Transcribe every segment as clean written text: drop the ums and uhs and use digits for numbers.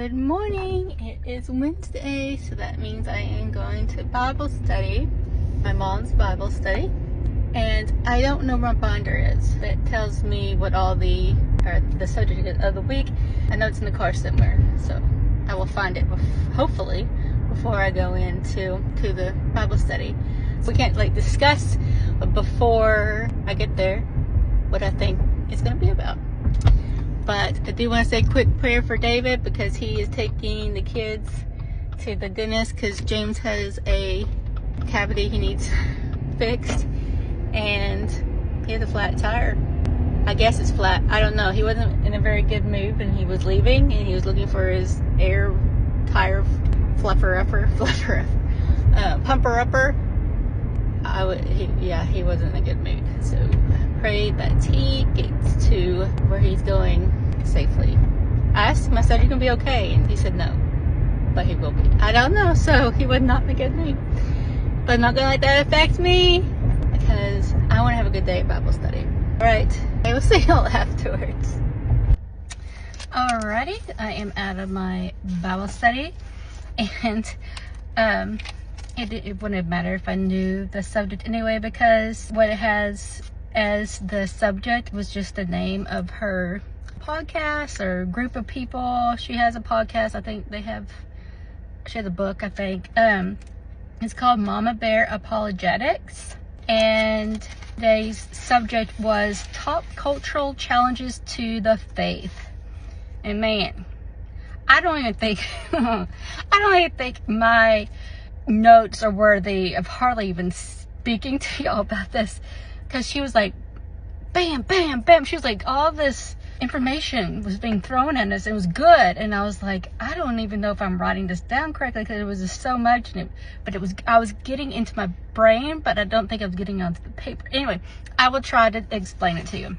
Good morning. It is Wednesday, so that means I am going to Bible study, my mom's Bible study. And I don't know where my binder is. It tells me what all the subject is of the week. I know it's in the car somewhere, so I will find it hopefully before I go into the Bible study. So we can't discuss before I get there what I think it's going to be about. But I do want to say a quick prayer for David because he is taking the kids to the dentist because James has a cavity he needs fixed and he has a flat tire. I guess it's flat. I don't know. He wasn't in a very good mood and he was leaving and he was looking for his air tire pumper upper. He wasn't in a good mood. So I pray that he gets to where he's going safely. I asked him, I said, "You're gonna be okay?" And he said no, but he will be. I don't know, so he would not be good mood. But I'm not gonna let that affect me because I want to have a good day at Bible study. Alright, I will see y'all afterwards. Alrighty, I am out of my Bible study and it wouldn't matter if I knew the subject anyway because what it has as the subject was just the name of her podcast or group of people. She has a podcast. I think she has a book, I think. It's called Mama Bear Apologetics. And today's subject was top cultural challenges to the faith. And man, I don't even think my notes are worthy of hardly even speaking to y'all about this. Because she was like, bam, bam, bam. She was like, all this information was being thrown at us. It was good. And I was like, I don't even know if I'm writing this down correctly because it was just so much. I was getting into my brain, but I don't think I was getting onto the paper. Anyway, I will try to explain it to you.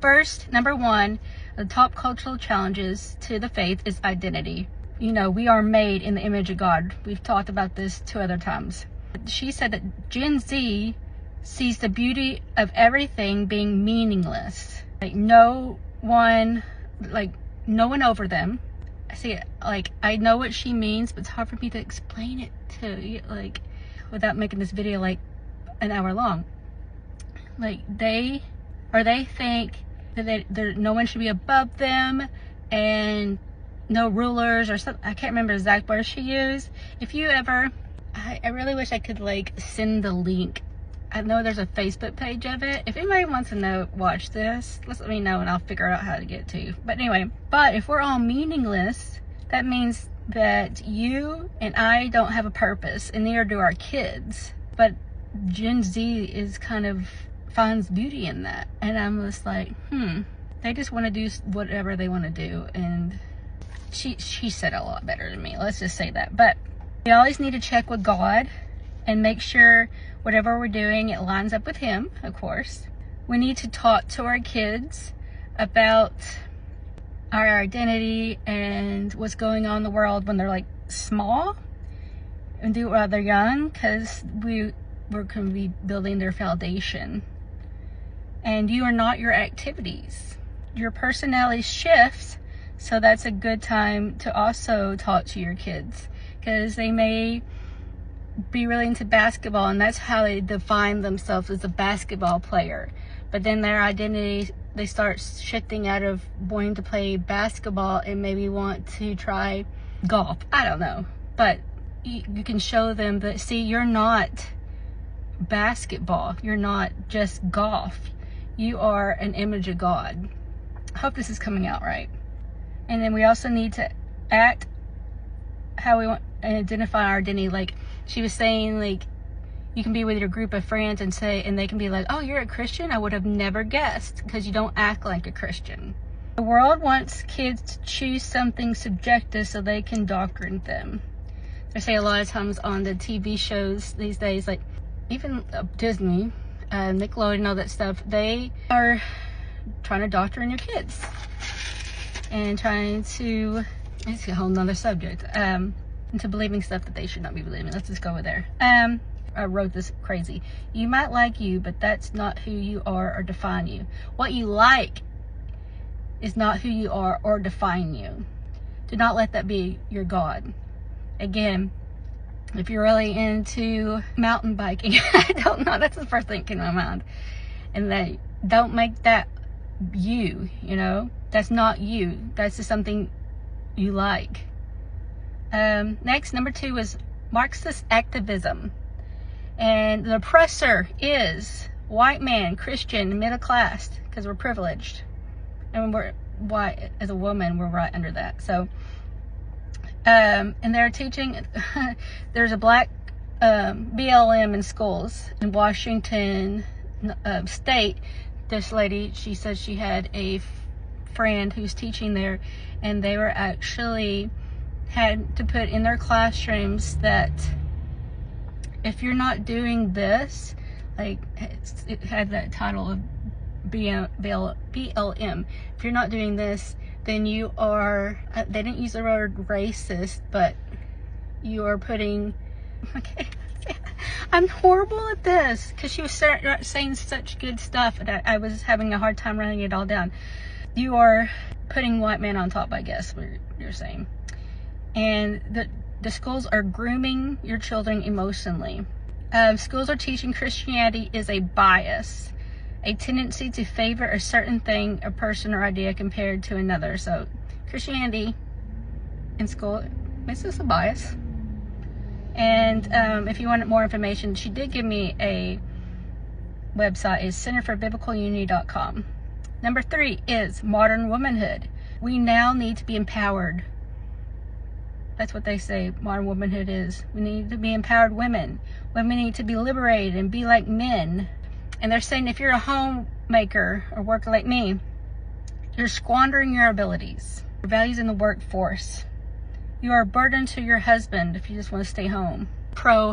First, number one, the top cultural challenges to the faith is identity. You know, we are made in the image of God. We've talked about this 2 other times. She said that Gen Z sees the beauty of everything being meaningless. No one over them. I know what she means, but it's hard for me to explain it to you, without making this video an hour long. They think that no one should be above them and no rulers or something. I can't remember the exact words she used. If you ever, I really wish I could send the link. I know there's a Facebook page of it. If anybody wants to watch this, let me know and I'll figure out how to get to you. But anyway, if we're all meaningless, that means that you and I don't have a purpose and neither do our kids. But Gen Z is finds beauty in that. And I'm just like, they just want to do whatever they want to do. And she said it a lot better than me. Let's just say that. But we always need to check with God and make sure whatever we're doing, it lines up with Him, of course. We need to talk to our kids about our identity and what's going on in the world when they're small and do it while they're young, because we're going to be building their foundation. And you are not your activities. Your personality shifts, so that's a good time to also talk to your kids, because they may be really into basketball and that's how they define themselves, as a basketball player. But then their identity, they start shifting out of wanting to play basketball and maybe want to try golf. I don't know. But you can show them that, see, you're not basketball. You're not just golf. You are an image of God. I hope this is coming out right. And then we also need to act how we want and identify our identity. She was saying, you can be with your group of friends and they can be like, oh, you're a Christian? I would have never guessed, because you don't act like a Christian. The world wants kids to choose something subjective so they can doctrine them. They say a lot of times on the TV shows these days, even Disney, Nickelodeon, all that stuff, they are trying to doctrine your kids and trying to, it's a whole nother subject, into believing stuff that they should not be believing. Let's just go with there. I wrote this crazy. You might like you, but that's not who you are or define you. What you like is not who you are or define you. Do not let that be your God. Again, if you're really into mountain biking, I don't know, that's the first thing that came to my mind. And that, don't make that you, you know, that's not you. That's just something you like. Next, number 2 is Marxist activism. And the oppressor is white man, Christian, middle class, because we're privileged. And we're white, as a woman, we're right under that. So, and they're teaching, there's a black BLM in schools in Washington state. This lady, she said she had a friend who's teaching there, and they were actually had to put in their classrooms that if you're not doing this, like it had that title of BLM, if you're not doing this, then you are, they didn't use the word racist, but you are putting, okay, I'm horrible at this, because she was saying such good stuff that I was having a hard time writing it all down. You are putting white men on top, I guess, what you're saying. And the schools are grooming your children emotionally. Schools are teaching Christianity is a bias, a tendency to favor a certain thing, a person, or idea compared to another. So Christianity in school, is this a bias? And if you want more information, she did give me a website, is centerforbiblicalunity.com. Number 3 is modern womanhood. We now need to be empowered. That's what they say modern womanhood is. We need to be empowered women. Women need to be liberated and be like men. And they're saying if you're a homemaker or worker like me, you're squandering your abilities, your values in the workforce. You are a burden to your husband if you just want to stay home. Pro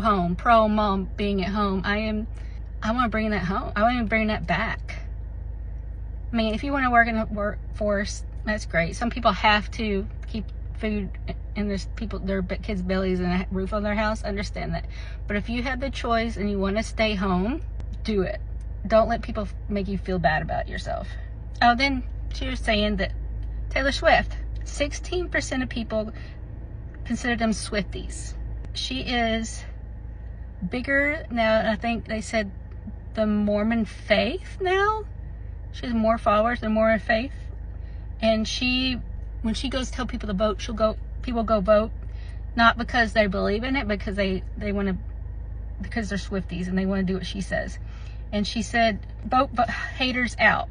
mom being at home. I want to bring that home. I want to bring that back. I mean, if you want to work in the workforce, that's great. Some people have to keep food in their kids' bellies and a roof on their house. I understand that. But if you have the choice and you want to stay home, do it. Don't let people make you feel bad about yourself. Oh, then she was saying that Taylor Swift, 16% of people consider them Swifties. She is bigger now. I think they said the Mormon faith now. She has more followers than Mormon faith. And when she goes tell people to vote, people go vote, not because they believe in it, because they want to, because they're Swifties and they want to do what she says. And she said, vote haters out,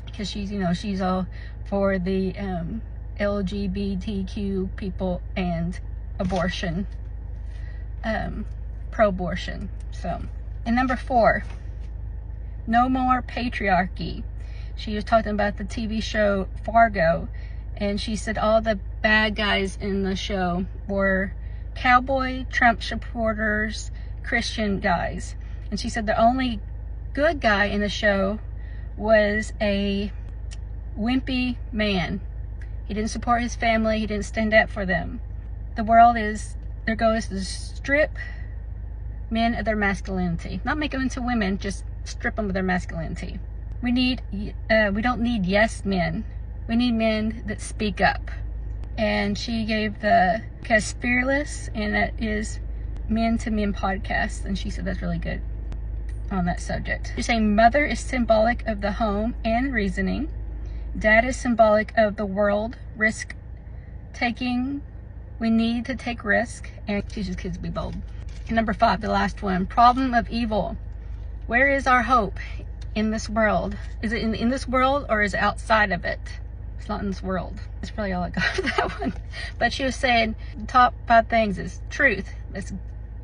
because she's all for the LGBTQ people and abortion, pro-abortion. So, and number 4, no more patriarchy. She was talking about the TV show Fargo, and she said all the bad guys in the show were cowboy, Trump supporters, Christian guys. And she said the only good guy in the show was a wimpy man. He didn't support his family. He didn't stand up for them. The world is, their goal is to strip men of their masculinity. Not make them into women, just strip them of their masculinity. We don't need yes men. We need men that speak up. And she gave the podcast Fearless, and that is Men to Men podcast. And she said that's really good on that subject. She's saying mother is symbolic of the home and reasoning. Dad is symbolic of the world, risk taking. We need to take risk, and teaches kids to be bold. And number 5, the last one, problem of evil. Where is our hope in this world? Is it in this world, or is it outside of it? It's not in this world. That's probably all I got for that one. But she was saying the top 5 things is truth. It's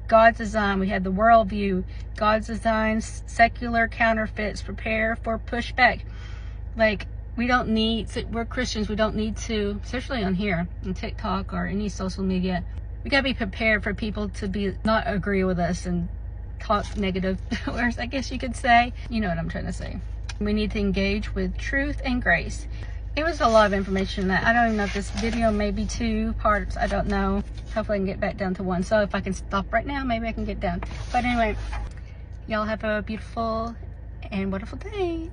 God's design. We have the worldview, God's design, secular counterfeits, prepare for pushback. Like, we're Christians, we don't need to, especially on here, on TikTok or any social media, we gotta be prepared for people to not agree with us and talk negative words, I guess you could say. You know what I'm trying to say. We need to engage with truth and grace. It was a lot of information that I don't even know if this video may be 2 parts. I don't know. Hopefully I can get back down to 1. So if I can stop right now, maybe I can get down. But anyway, y'all have a beautiful and wonderful day.